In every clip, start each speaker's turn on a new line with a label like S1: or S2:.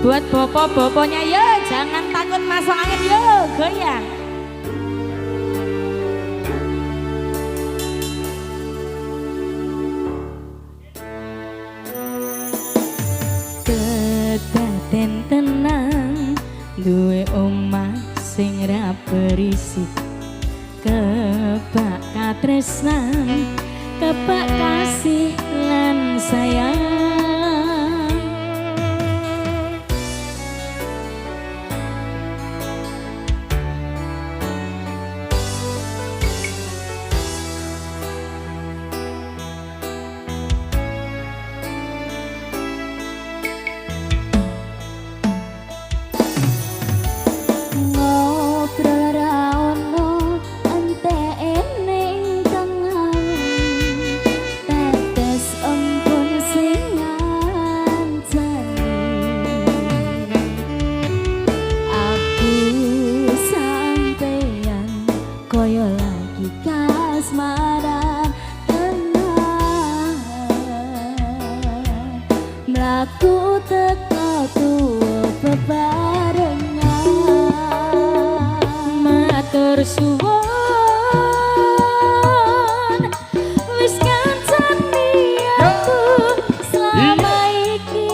S1: Buat bopo-boponya yo jangan takut masuk angin yo goyang. Kedaden tenang duwe omah sing ra berisik, kebak katresnan kebak kasih lan sayang. Koyo lagi kasmaran tenang mlaku teko tuwa bebarengan matur suwun wis kancani aku selama iki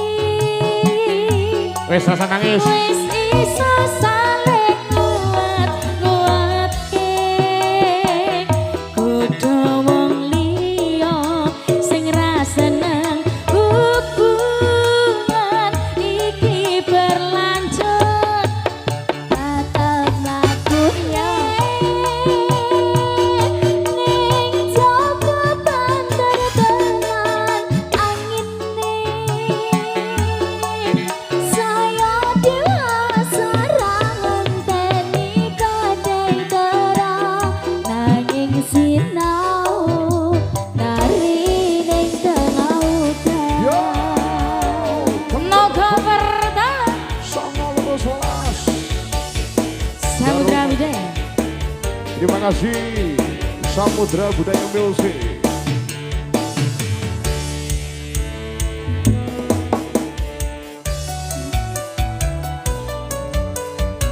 S2: wis rasa nangis
S1: wis iso Samudra Budaya.
S2: Terima kasih Samudra Budaya Music.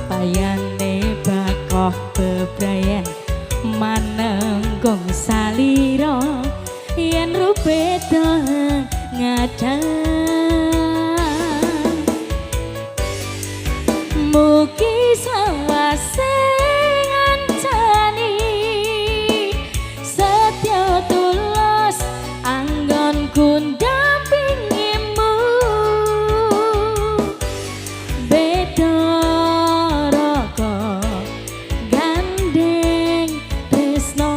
S1: Payane bakoh bebrayan manenggung salira yen rupeda ngadang mugi selawase ngancani setya tulus anggonku ndampingimu beda raka gandeng tresno.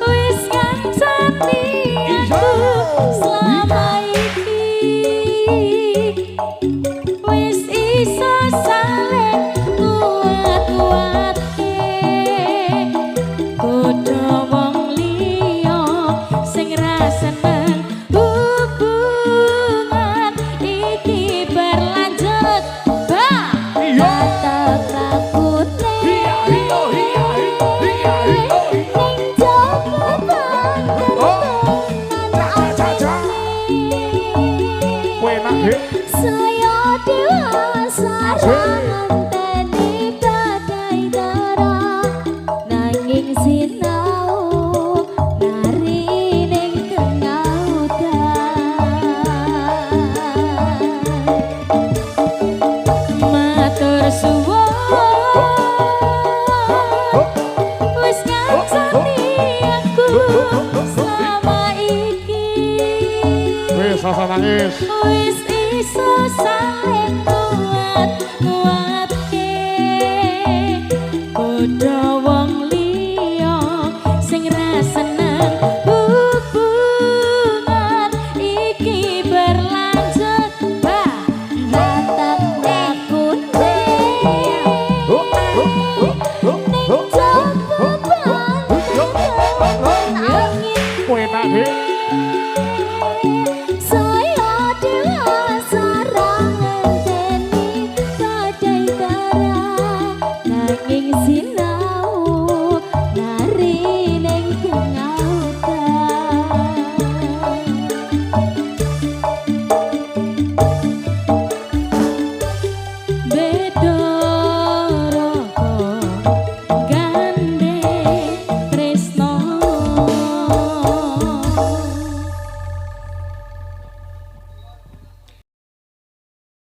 S1: Wis ngancani aku selama iki wis iso saling kuat-kuatke kudu wong liya sing ra seneng hubungan iki berlanjut tetep lakune ning
S2: Sasa nangis.
S1: Wis iso saling nguat-nguatke. Kudawa